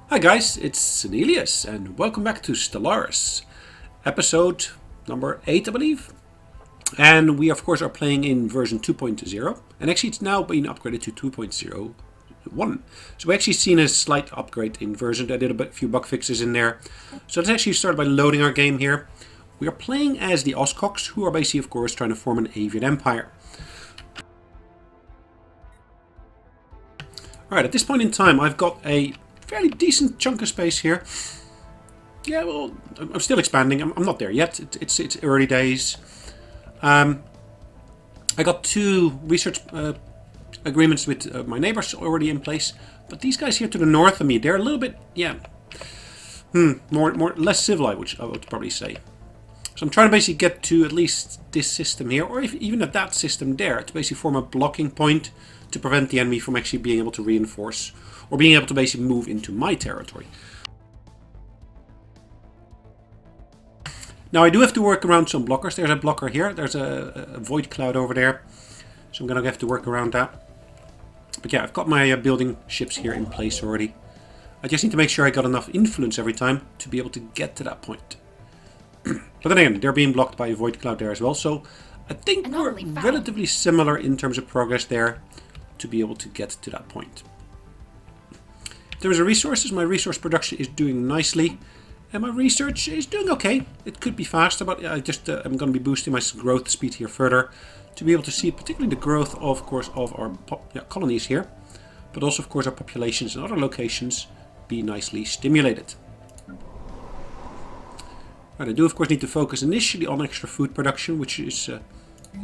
Hi guys, it's Sonelias and welcome back to Stellaris, episode number 8 I believe. And we of course are playing in version 2.0 and actually it's now been upgraded to 2.01. So we actually seen a slight upgrade in version. I did a few bug fixes in there. So let's actually start by loading our game here. We are playing as the Oscox, who are basically of course trying to form an Avian Empire. Alright, at this point in time I've got a fairly decent chunk of space here. Yeah, well, I'm still expanding. I'm not there yet. It's early days. I got 2 research agreements with my neighbors already in place, but these guys here to the north of me, they're a little bit, less civilized, which I would probably say. So I'm trying to basically get to at least this system here, or even at that system there, to basically form a blocking point to prevent the enemy from actually being able to reinforce or being able to basically move into my territory. Now I do have to work around some blockers. There's a blocker here. There's a void cloud over there. So I'm going to have to work around that. But yeah, I've got my building ships here in place already. I just need to make sure I got enough influence every time to be able to get to that point. But then again, they're being blocked by a void cloud there as well. So I think we're relatively similar in terms of progress there to be able to get to that point. In terms of resources, my resource production is doing nicely. And my research is doing okay. It could be faster, but I'm going to be boosting my growth speed here further to be able to see particularly the growth, of course, of our colonies here. But also, of course, our populations in other locations be nicely stimulated. Right, I do, of course, need to focus initially on extra food production, which is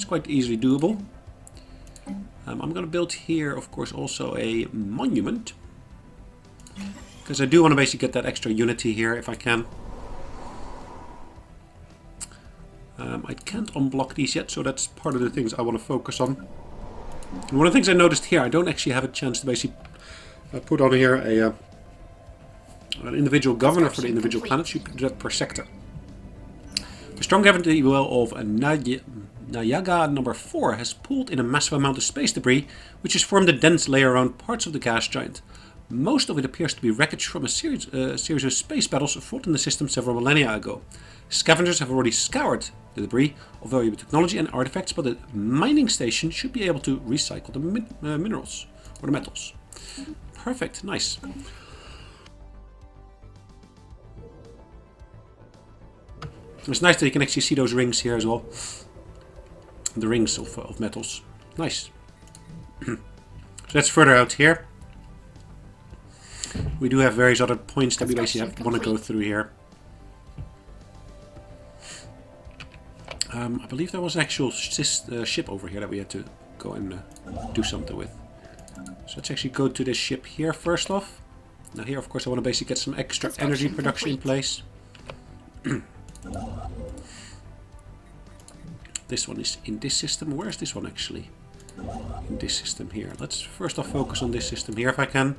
quite easily doable. I'm going to build here, of course, also a monument. Because I do want to basically get that extra unity here if I can. I can't unblock these yet, so that's part of the things I want to focus on. And one of the things I noticed here, I don't actually have a chance to basically put on here an individual governor for the individual planets. You can do that per sector. The strong gravity well of Nayaga number 4 has pulled in a massive amount of space debris, which has formed a dense layer around parts of the gas giant. Most of it appears to be wreckage from a series of space battles fought in the system several millennia ago. Scavengers have already scoured the debris of valuable technology and artifacts, but the mining station should be able to recycle the minerals or the metals. Perfect, nice. It's nice that you can actually see those rings here as well. The rings of metals. Nice. So that's further out here. We do have various other points that we basically want to go through here. I believe there was an actual ship over here that we had to go and do something with. So let's actually go to this ship here first off. Now here, of course, I want to basically get some extra energy production in place. This one is in this system. Where's this one actually? In this system here. Let's first off focus on this system here if I can.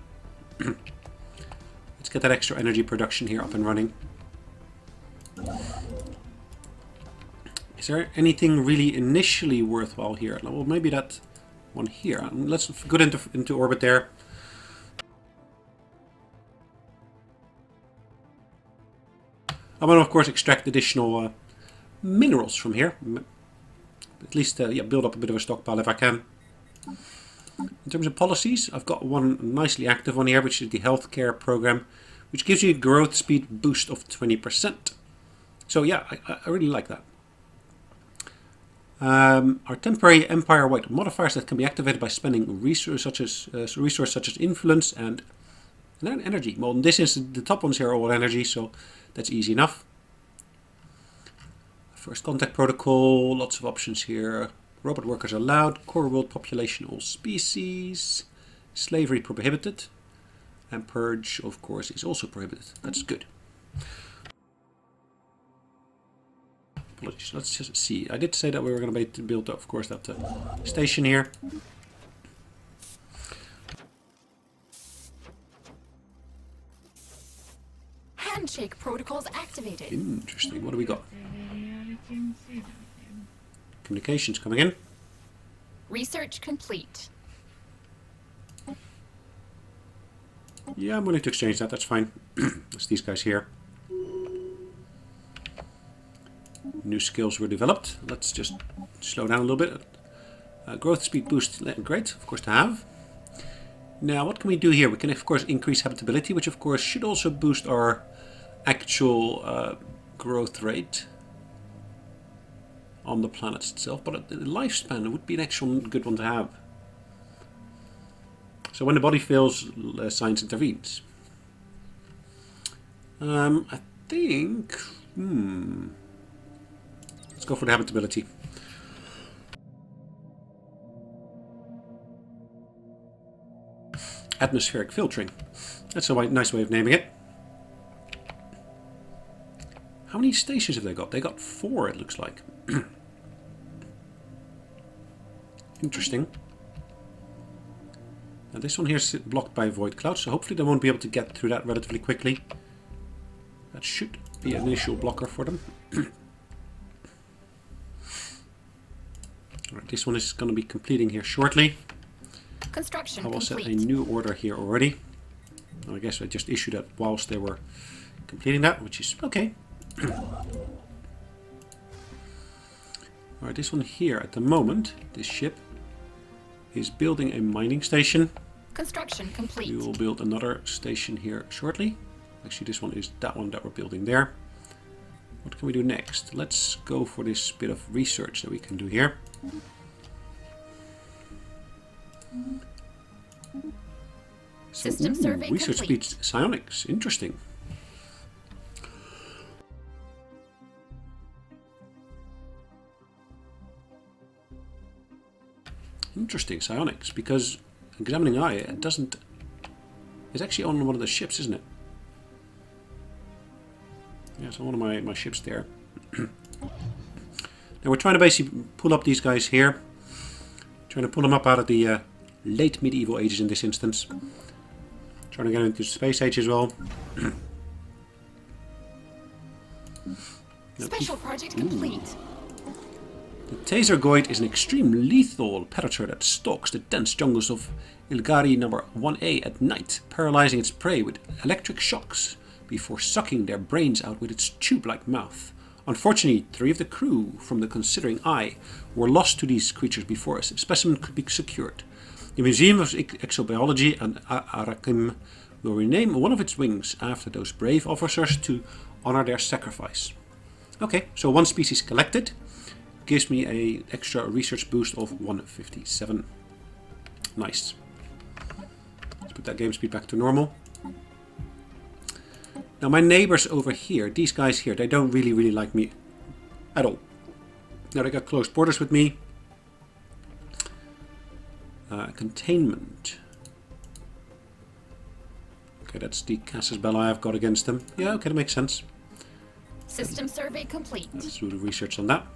Let's get that extra energy production here up and running. Is there anything really initially worthwhile here? Well, maybe that one here. Let's go into orbit there. I'm going to, of course, extract additional minerals from here. At least build up a bit of a stockpile if I can. In terms of policies, I've got one nicely active one here, which is the healthcare program, which gives you a growth speed boost of 20%. So yeah, I really like that. Our temporary empire-wide modifiers that can be activated by spending resources such as influence and energy. Well, this is the top ones here are all energy, so that's easy enough. First contact protocol, lots of options here. Robot workers allowed, core world population all species, slavery prohibited, and purge, of course, is also prohibited. That's good. Apologies, let's just see. I did say that we were going to build, of course, that station here. Handshake protocols activated. Interesting. What do we got? Communications coming in. Research complete. Yeah, I'm willing to exchange that. That's fine. It's these guys here. New skills were developed. Let's just slow down a little bit. Growth speed boost. Great, of course, to have. Now, what can we do here? We can, of course, increase habitability, which, of course, should also boost our actual growth rate on the planet itself. But the lifespan would be an actual good one to have. So when the body fails, science intervenes. I think... Let's go for the habitability. Atmospheric filtering. That's a nice way of naming it. How many stations have they got? They got 4, it looks like. Interesting. Now this one here is blocked by void clouds, so hopefully they won't be able to get through that relatively quickly. That should be an initial blocker for them. Alright, this one is going to be completing here shortly. Construction I will set complete. a new order here already. I guess I just issued that whilst they were completing that, which is okay. Alright, this one here at the moment, this ship, is building a mining station. Construction complete. We will build another station here shortly. Actually, this one is that one that we're building there. What can we do next? Let's go for this bit of research that we can do here. So, System survey research complete. speeds psionics. Interesting. Interesting, psionics, because examining eye, it doesn't... It's actually on one of the ships, isn't it? Yeah, it's on one of my ships there. Now we're trying to basically pull up these guys here. Trying to pull them up out of the late medieval ages in this instance. Trying to get into the space age as well. Special project complete. The Tasergoid is an extreme lethal predator that stalks the dense jungles of Ilgari number 1A at night, paralyzing its prey with electric shocks before sucking their brains out with its tube-like mouth. Unfortunately, 3 of the crew from the Considering Eye were lost to these creatures before a specimen could be secured. The Museum of Exobiology and Arakim will rename one of its wings after those brave officers to honor their sacrifice. Okay, so 1 species collected gives me an extra research boost of 157. Nice. Let's put that game speed back to normal. Now my neighbors over here, these guys here, they don't really like me at all. Now they got close borders with me. Containment. Okay, that's the casus belli I've got against them. Yeah, okay, that makes sense. System survey complete. Let's do the research on that.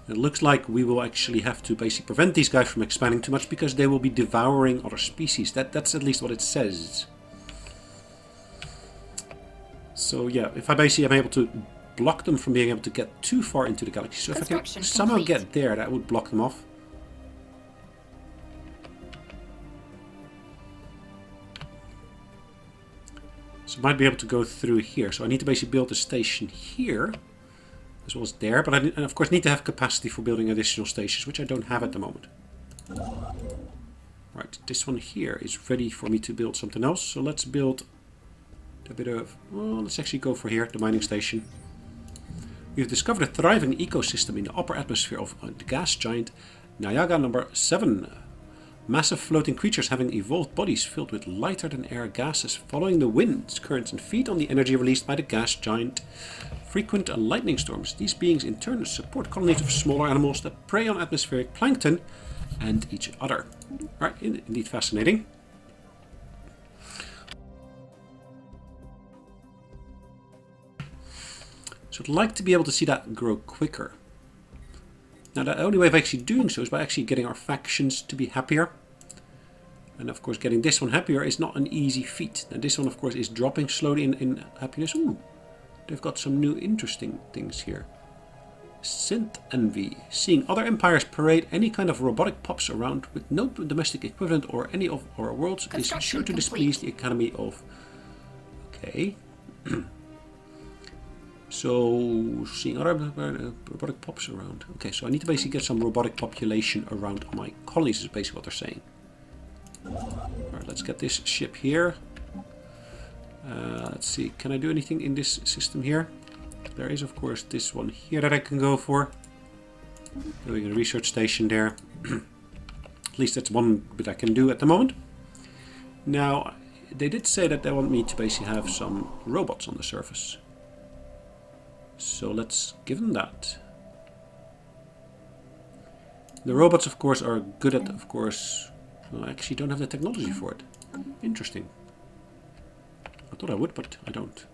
It looks like we will actually have to basically prevent these guys from expanding too much because they will be devouring other species. That's at least what it says. So yeah, if I basically am able to block them from being able to get too far into the galaxy. So if I can somehow get there, that would block them off. So I might be able to go through here. So I need to basically build a station here as well as there. But I of course need to have capacity for building additional stations, which I don't have at the moment. Right, this one here is ready for me to build something else. So let's build a bit of... Well, let's actually go for here, the mining station. We've discovered a thriving ecosystem in the upper atmosphere of the gas giant Nayaga number 7. Massive floating creatures having evolved bodies filled with lighter than air gases, following the winds, currents and feed on the energy released by the gas giant. Frequent lightning storms. These beings in turn support colonies of smaller animals that prey on atmospheric plankton and each other. Right, indeed fascinating. So I'd like to be able to see that grow quicker. Now the only way of actually doing so is by actually getting our factions to be happier. And of course getting this one happier is not an easy feat. And this one of course is dropping slowly in happiness. Ooh, they've got some new interesting things here. Synth Envy. Seeing other empires parade any kind of robotic pups around with no domestic equivalent or any of our worlds is sure to displease the Academy of... Okay. So, seeing other robotic pups around. Okay, so I need to basically get some robotic population around my colonies is basically what they're saying. Alright, let's get this ship here. Let's see, can I do anything in this system here? There is, of course, this one here that I can go for. Doing a research station there. At least that's one bit I can do at the moment. Now, they did say that they want me to basically have some robots on the surface. So let's give them that. The robots, of course, are good at, of course... Well, I actually don't have the technology for it. Interesting. I thought I would, but I don't.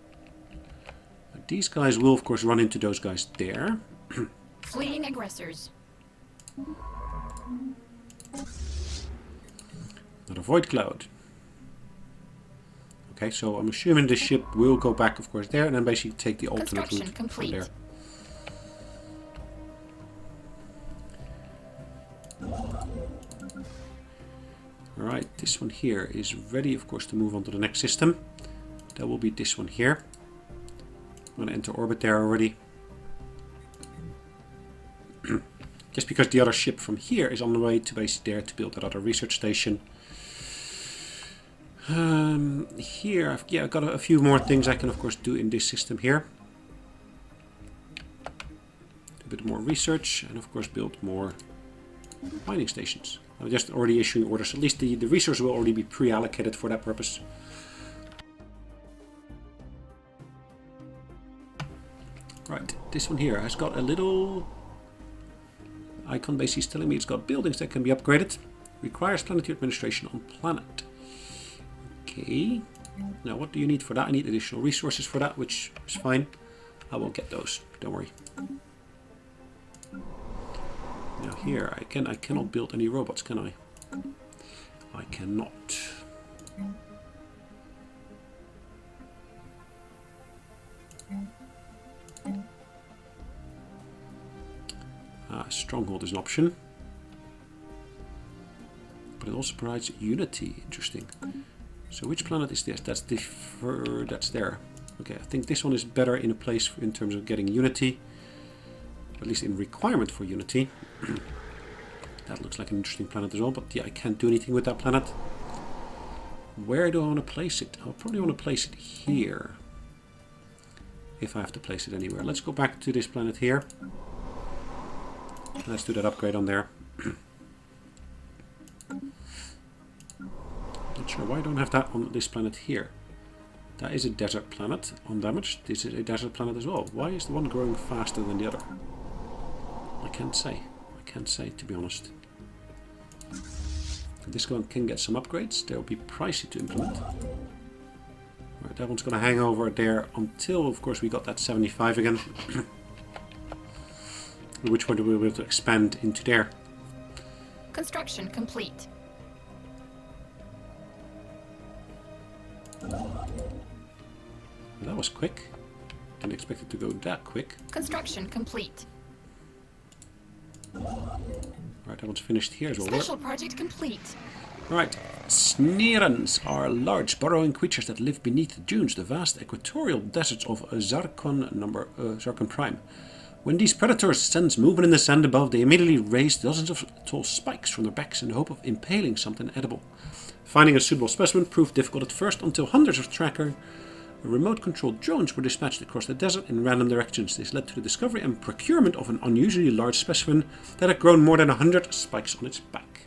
These guys will, of course, run into those guys there. Fleeing aggressors. Not a void cloud. Okay, so I'm assuming the ship will go back, of course, there, and then basically take the alternate route from there. Alright, this one here is ready, of course, to move on to the next system. That will be this one here. I'm going to enter orbit there already. Just because the other ship from here is on the way to basically there to build that other research station. Here, I've got a few more things I can, of course, do in this system here. A bit more research and, of course, build more mining stations. I'm just already issuing orders. At least the resources will already be pre-allocated for that purpose. Right, this one here has got a little icon basically telling me it's got buildings that can be upgraded. Requires planetary administration on planet. Okay. Now what do you need for that? I need additional resources for that, which is fine. I will get those, don't worry. Now here, I cannot build any robots, can I? I cannot. Stronghold is an option. But it also provides unity. Interesting. So which planet is this? That's that's there. Okay, I think this one is better in a place in terms of getting unity. At least in requirement for unity. That looks like an interesting planet as well, but yeah, I can't do anything with that planet. Where do I want to place it? I'll probably want to place it here. If I have to place it anywhere. Let's go back to this planet here. Let's do that upgrade on there. Not sure why I don't have that on this planet here. That is a desert planet, undamaged. This is a desert planet as well. Why is the one growing faster than the other? I can't say. I can't say, to be honest. This one can get some upgrades. They'll be pricey to implement. Right, that one's going to hang over there until, of course, we got that 75 again. Which one do we be able to expand into there? Construction complete. Well, that was quick. Didn't expect it to go that quick. Construction complete. Right, that one's finished here as well. Special project complete. Right, Sneerans are large burrowing creatures that live beneath the dunes, the vast equatorial deserts of Zarkon Prime. When these predators sense movement in the sand above, they immediately raise dozens of tall spikes from their backs in the hope of impaling something edible. Finding a suitable specimen proved difficult at first until hundreds of tracker remote-controlled drones were dispatched across the desert in random directions. This led to the discovery and procurement of an unusually large specimen that had grown more than 100 spikes on its back.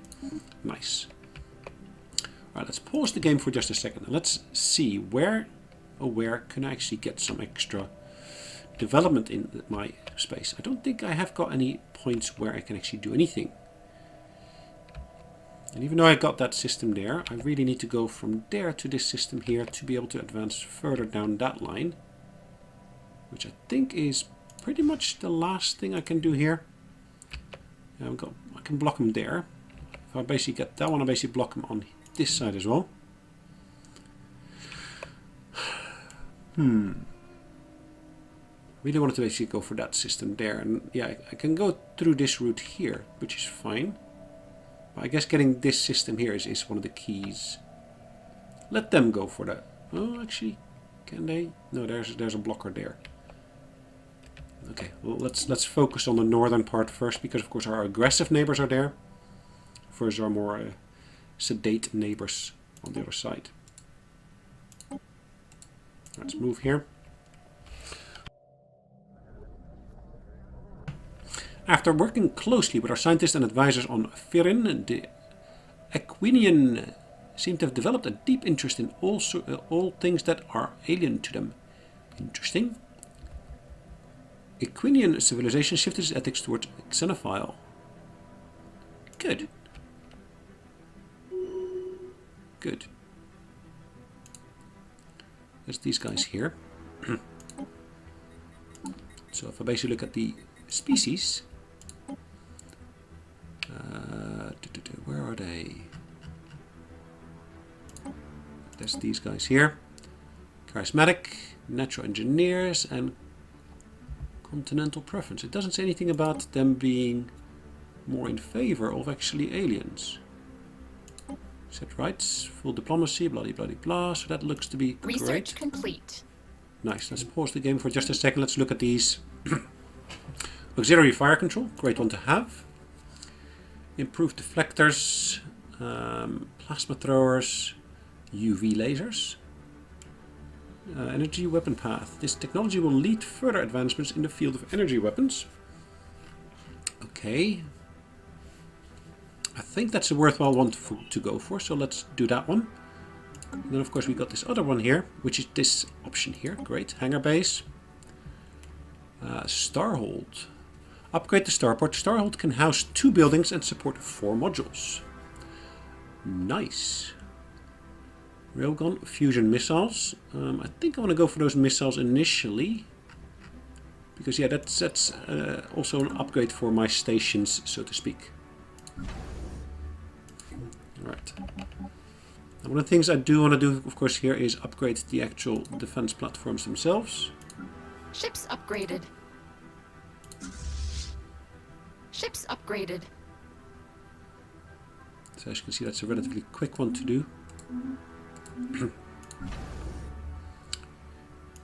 Nice. Alright, let's pause the game for just a second and let's see where can I actually get some extra development in my space. I don't think I have got any points where I can actually do anything. And even though I got that system there, I really need to go from there to this system here to be able to advance further down that line. Which I think is pretty much the last thing I can do here. I can block them there. If I basically get that one, I basically block them on this side as well. Really wanted to basically go for that system there. And yeah, I can go through this route here, which is fine. But I guess getting this system here is one of the keys. Let them go for that. Oh, actually, can they? No, there's a blocker there. Okay, well, let's focus on the northern part first, because of course our aggressive neighbors are there versus our more sedate neighbors on the other side. Let's move here. After working closely with our scientists and advisors on Firin, the Aquinian seem to have developed a deep interest in all things that are alien to them. Interesting. Aquinian civilization shifted its ethics towards xenophile. Good. Good. There's these guys here. So if I basically look at the species, where are they? There's these guys here. Charismatic, natural engineers, and continental preference. It doesn't say anything about them being more in favor of actually aliens. Set rights, full diplomacy, blah blah blah. So that looks to be Research great. complete. Nice. Let's pause the game for just a second. Let's look at these. Auxiliary fire control, great one to have. Improved deflectors, plasma throwers, UV lasers. Energy weapon path. This technology will lead further advancements in the field of energy weapons. Okay. I think that's a worthwhile one to go for, so let's do that one. And then of course we got this other one here, which is this option here. Great. Hangar base. Starhold. Upgrade the starport. Starhold can house 2 buildings and support 4 modules. Nice. Railgun fusion missiles. I think I want to go for those missiles initially. Because yeah, that's also an upgrade for my stations, so to speak. Alright. One of the things I do want to do, of course, here is upgrade the actual defense platforms themselves. Ships upgraded. Ships upgraded. So as you can see, that's a relatively quick one to do.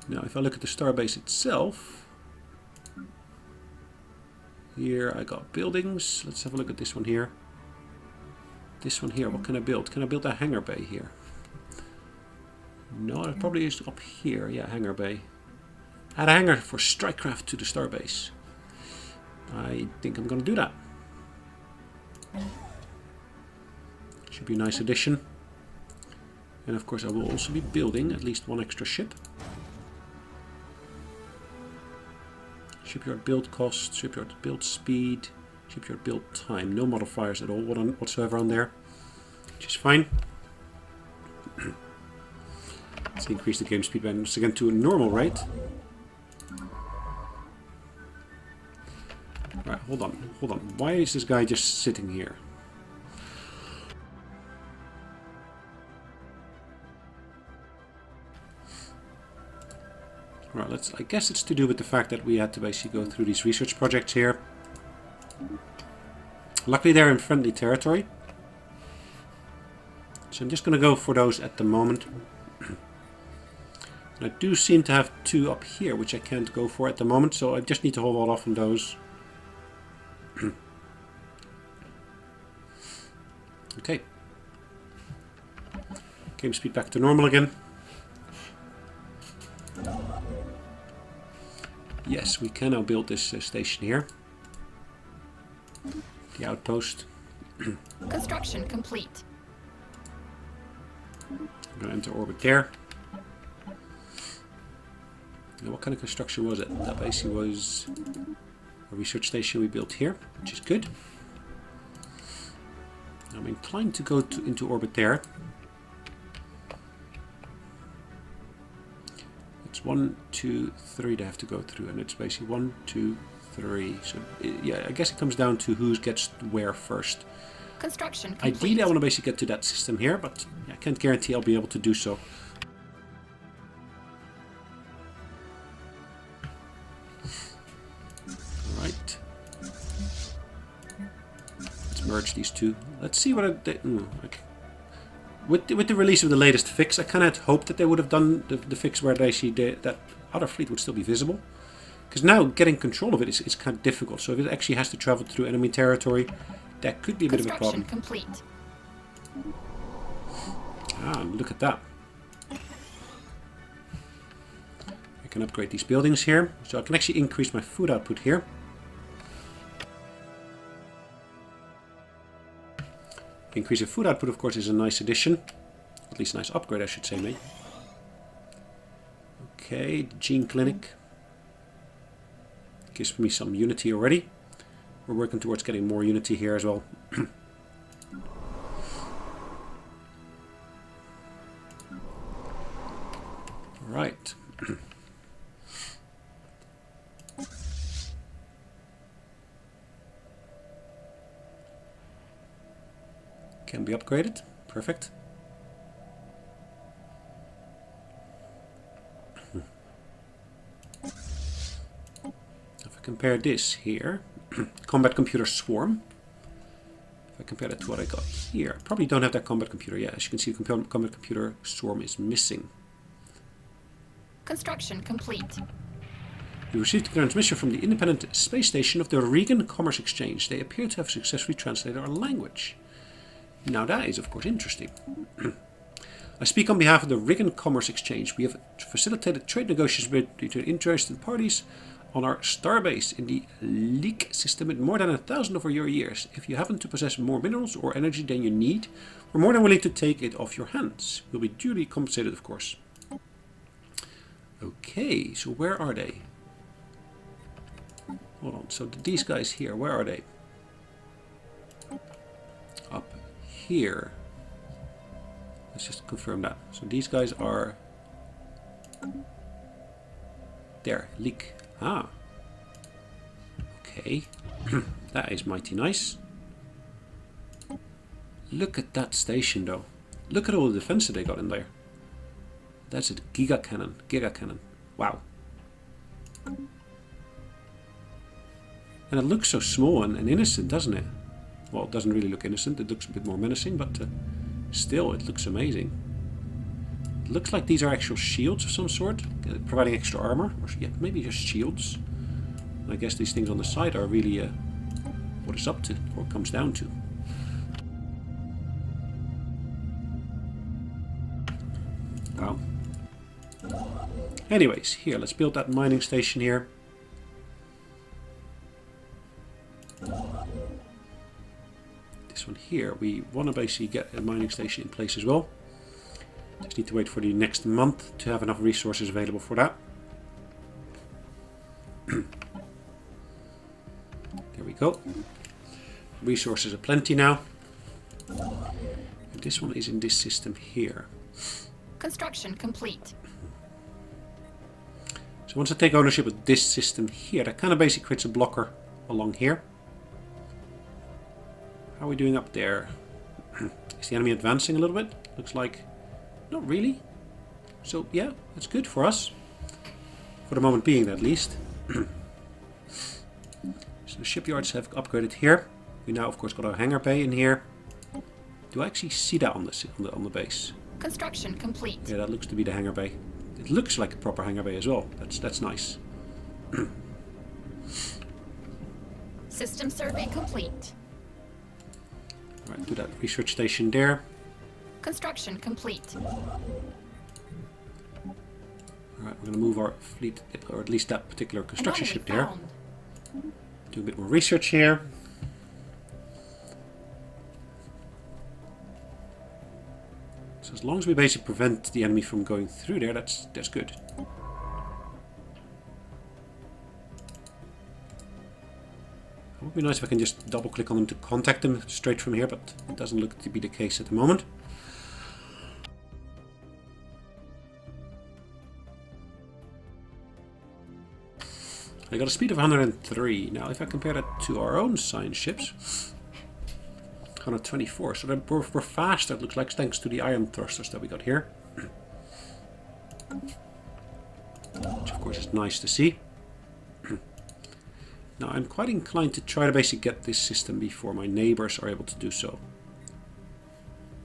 Now, if I look at the starbase itself, here I got buildings. Let's have a look at this one here. This one here, what can I build? Can I build a hangar bay here? No, it probably is up here. Yeah, hangar bay. Add a hangar for strikecraft to the starbase. I think I'm going to do that. Should be a nice addition. And of course I will also be building at least 1 extra ship. Shipyard build cost, shipyard build speed, shipyard build time. No modifiers at all whatsoever on there, which is fine. Let's increase the game speed once again to a normal rate. Right, hold on. Why is this guy just sitting here? Right, I guess it's to do with the fact that we had to basically go through these research projects here. Luckily they're in friendly territory. So I'm just going to go for those at the moment. And I do seem to have 2 up here, which I can't go for at the moment, so I just need to hold off on those. Okay. Game speed back to normal again. Yes, we can now build this station here. The outpost. Construction complete. I'm going to enter orbit there. Now, what kind of construction was it? That basically was a research station we built here, which is good. I'm inclined to go into orbit there. It's 1, 2, 3 they have to go through, and it's basically 1, 2, 3. So yeah, I guess it comes down to who gets where first. Construction complete. Ideally, I want to basically get to that system here, but I can't guarantee I'll be able to do so. merge these two. Let's see what okay. With the release of the latest fix, I kind of hoped that they would have done the fix where they see that other fleet would still be visible. Because now getting control of it is kind of difficult. So if it actually has to travel through enemy territory, that could be a bit of a problem. Complete. Ah, look at that. I can upgrade these buildings here. So I can actually increase my food output here. Increasing food output, of course, is a nice addition. At least a nice upgrade, I should say, mate. Okay, Gene Clinic. Gives me some unity already. We're working towards getting more unity here as well. Right. Can be upgraded. Perfect. If I compare this here, combat computer swarm. If I compare that to what I got here, I probably don't have that combat computer yet. As you can see, the combat computer swarm is missing. Construction complete. We received a transmission from the independent space station of the Regan Commerce Exchange. They appear to have successfully translated our language. Now that is, of course, interesting. I speak on behalf of the Regan Commerce Exchange. We have facilitated trade negotiations between interested parties on our starbase in the Leak system in more than 1,000 of your years. If you happen to possess more minerals or energy than you need, we're more than willing to take it off your hands. We'll be duly compensated, of course. Okay, so where are they? Hold on, so these guys here, where are they? Up here. Let's just confirm that. So these guys are there, Leak. Ah. Okay. That is mighty nice. Look at that station though. Look at all the defense that they got in there. That's a giga cannon. Giga cannon. Wow. And it looks so small and innocent, doesn't it? Well, it doesn't really look innocent. It looks a bit more menacing, but still, it looks amazing. It looks like these are actual shields of some sort, providing extra armor. Or yeah, maybe just shields. I guess these things on the side are really what it's up to, or comes down to. Wow. Anyways, here, let's build that mining station here. This one here, we want to basically get a mining station in place as well. Just need to wait for the next month to have enough resources available for that. There we go. Resources are plenty now. And this one is in this system here. Construction complete. So once I take ownership of this system here, that kind of basically creates a blocker along here. How are we doing up there? Is the enemy advancing a little bit? Looks like not really. So yeah, that's good for us. For the moment being, at least. So the shipyards have upgraded here. We now, of course, got our hangar bay in here. Do I actually see that on the base? Construction complete. Yeah, that looks to be the hangar bay. It looks like a proper hangar bay as well. That's nice. System survey complete. Alright, do that research station there. Construction complete. Alright, we're going to move our fleet, or at least that particular construction ship there. Do a bit more research here. So as long as we basically prevent the enemy from going through there, that's good. It would be nice if I can just double click on them to contact them straight from here, but it doesn't look to be the case at the moment. I got a speed of 103. Now if I compare that to our own science ships, 124. So we're faster, it looks like, thanks to the ion thrusters that we got here. Which of course is nice to see. Now I'm quite inclined to try to basically get this system before my neighbors are able to do so.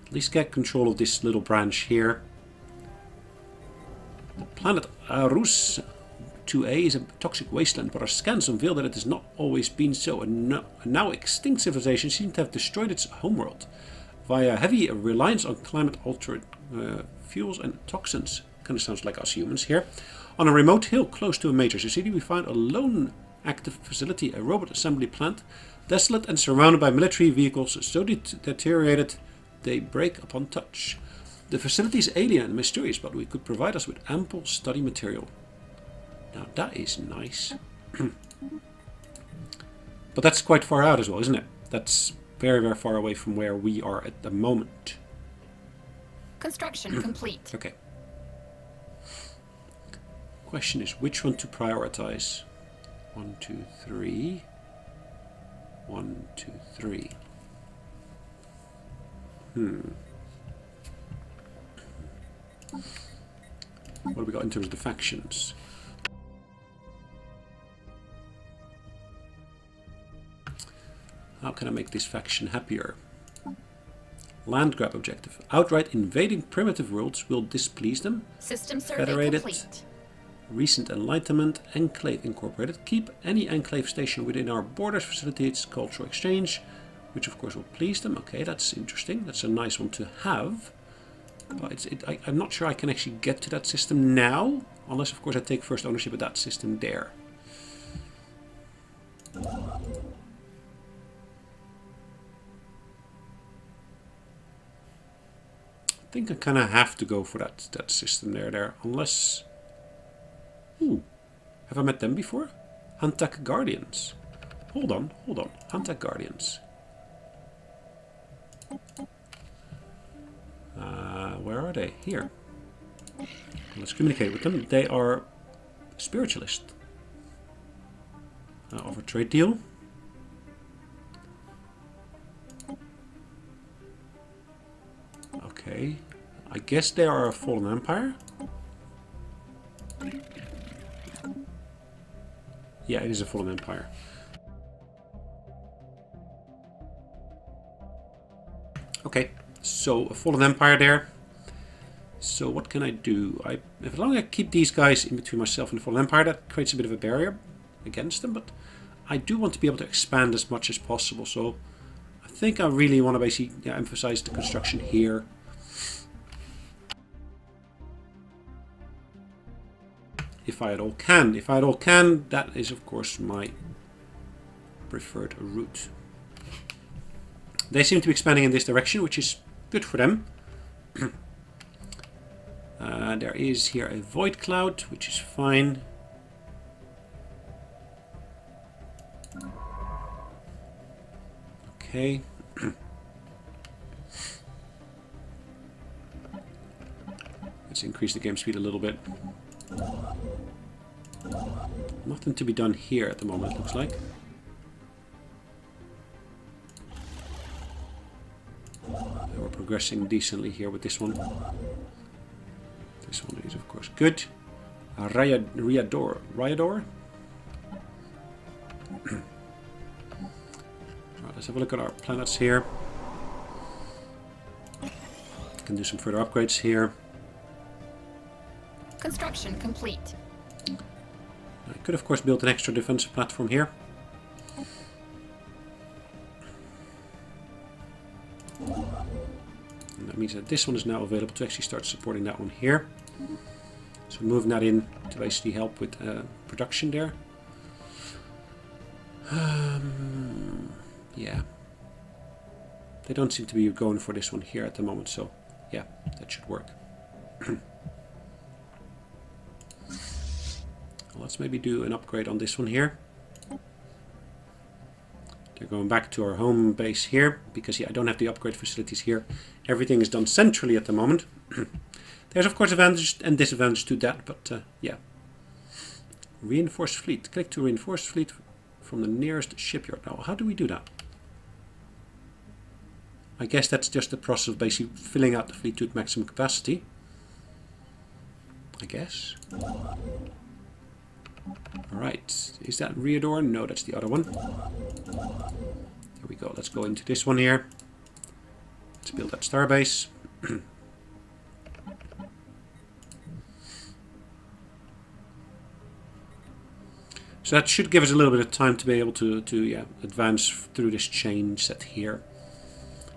At least get control of this little branch here. The planet Arus 2A is a toxic wasteland, but our scans unveil that it has not always been so. A now extinct civilization seems to have destroyed its homeworld via heavy reliance on climate-altered fuels and toxins. Kind of sounds like us humans here. On a remote hill close to a major city, we find a lone active facility, a robot assembly plant, desolate and surrounded by military vehicles so deteriorated they break upon touch. The facility is alien and mysterious, but we could provide us with ample study material. Now that is nice. But that's quite far out as well, isn't it? That's very, very far away from where we are at the moment. Construction complete. Okay. Question is which one to prioritize? 1, 2, 3. 1, 2, 3. What have we got in terms of the factions? How can I make this faction happier? Land grab objective. Outright invading primitive worlds will displease them. System survey Federated. complete. Recent Enlightenment. Enclave Incorporated. Keep any enclave station within our borders. Facilitates cultural exchange, which of course will please them. Okay, that's interesting. That's a nice one to have. But I'm not sure I can actually get to that system now, unless of course I take first ownership of that system there. I think I kind of have to go for that system there, unless... Ooh, have I met them before? Hantak Guardians. Hold on. Hantak Guardians. Where are they? Here. Let's communicate with them. They are spiritualist. Offer trade deal. Okay. I guess they are a fallen empire. Yeah, it is a fallen empire. Okay, so a fallen empire there. So what can I do? As long as I keep these guys in between myself and the fallen empire, that creates a bit of a barrier against them. But I do want to be able to expand as much as possible. So I think I really want to basically emphasize the construction here. If I at all can. If I at all can, that is of course my preferred route. They seem to be expanding in this direction, which is good for them. There is here a void cloud, which is fine. Okay. Let's increase the game speed a little bit. Nothing to be done here at the moment, it looks like. We're progressing decently here with this one. This one is of course good. Ryador. Right, let's have a look at our planets here. Can do some further upgrades here. Construction complete. I could of course build an extra defensive platform here. And that means that this one is now available to actually start supporting that one here. So moving that in to basically help with production there. Yeah. They don't seem to be going for this one here at the moment, so yeah, that should work. Let's maybe do an upgrade on this one here. They're going back to our home base here, because I don't have the upgrade facilities here. Everything is done centrally at the moment. There's of course advantages and disadvantages to that, but yeah. Reinforced fleet. Click to reinforce fleet from the nearest shipyard. Now, how do we do that? I guess that's just the process of basically filling out the fleet to its maximum capacity. I guess. Alright, is that Reodor? No, that's the other one. There we go, let's go into this one here. Let's build that starbase. So that should give us a little bit of time to be able to advance through this chain set here.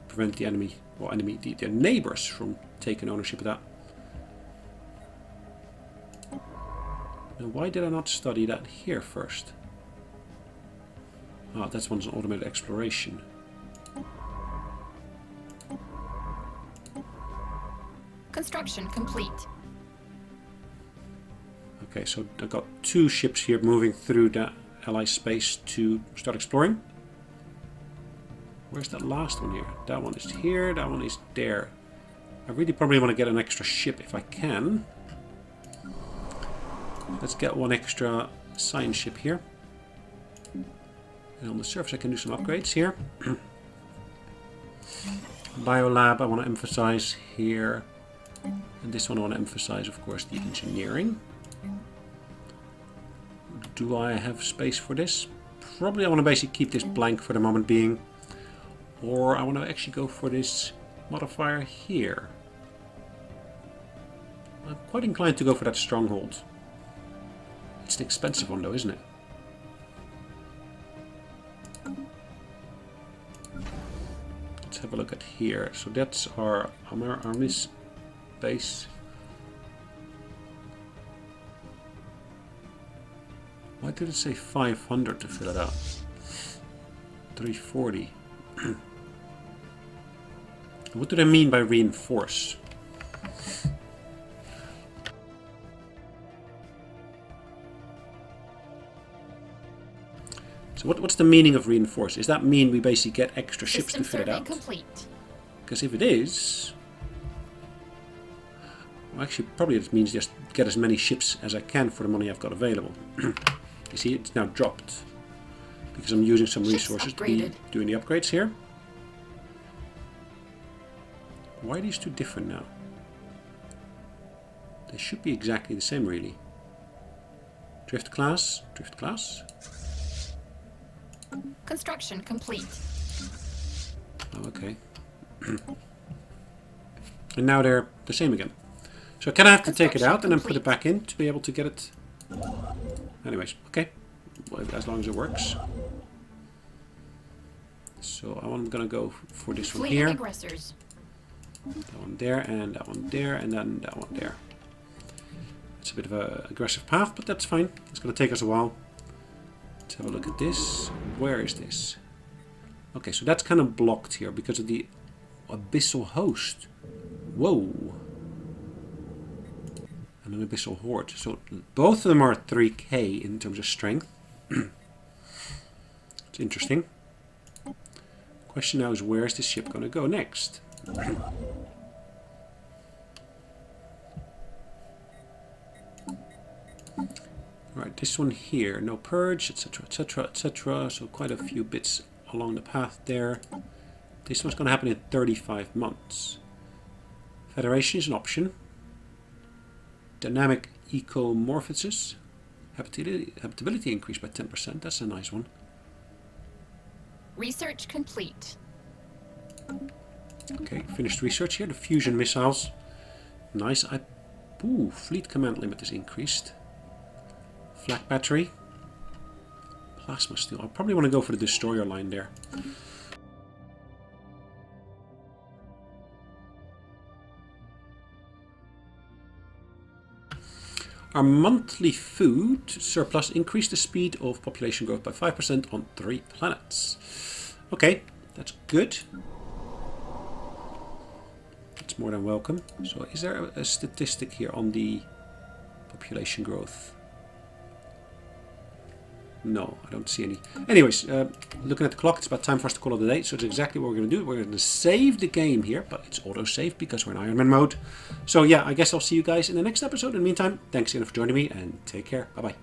Prevent the enemy, or the neighbors from taking ownership of that. Now, why did I not study that here first? Ah, that one's an automated exploration. Construction complete. Okay, so I've got 2 ships here moving through the ally space to start exploring. Where's that last one here? That one is here, that one is there. I really probably want to get an extra ship if I can. Let's get one extra science ship here. And on the surface I can do some upgrades here. Biolab I want to emphasize here. And this one I want to emphasize, of course, the engineering. Do I have space for this? Probably I want to basically keep this blank for the moment being. Or I want to actually go for this modifier here. I'm quite inclined to go for that stronghold. It's an expensive one though, isn't it? Let's have a look at here. So that's our army's base. Why did it say 500 to fill it out? 340. What do they mean by reinforce? So what's the meaning of reinforce? Does that mean we basically get extra ships to fill it out? Complete. Because if it is... Well, actually, probably it means just get as many ships as I can for the money I've got available. You see, it's now dropped. Because I'm using some resources to be doing the upgrades here. Why are these two different now? They should be exactly the same, really. Drift class, drift class. Construction complete. Oh, okay. And now they're the same again. So I kind of have to take it out and then put it back in to be able to get it. Anyways, okay. Well, as long as it works. So I'm going to go for this one here. Aggressors. That one there, and that one there, and then that one there. It's a bit of an aggressive path, but that's fine. It's going to take us a while. Let's have a look at this. Where is this? Okay, so that's kind of blocked here because of the abyssal host. Whoa. And an abyssal horde. So both of them are 3k in terms of strength. It's interesting. Question now is, where is this ship going to go next? Right, this one here, no purge, etc, etc, etc. So quite a few bits along the path there. This one's going to happen in 35 months. Federation is an option. Dynamic ecomorphosis. Habitability increased by 10%. That's a nice one. Research complete. Okay, finished research here. The fusion missiles. Nice. Ooh, fleet command limit is increased. Flak battery. Plasma steel. I probably want to go for the destroyer line there. Our monthly food surplus increased the speed of population growth by 5% on 3 planets. Okay, that's good. That's more than welcome. So is there a statistic here on the population growth? No, I don't see any. Anyways, looking at the clock, it's about time for us to call it a day. So it's exactly what we're going to do. We're going to save the game here, but it's auto-saved because we're in Iron Man mode. So yeah, I guess I'll see you guys in the next episode. In the meantime, thanks again for joining me and take care. Bye-bye.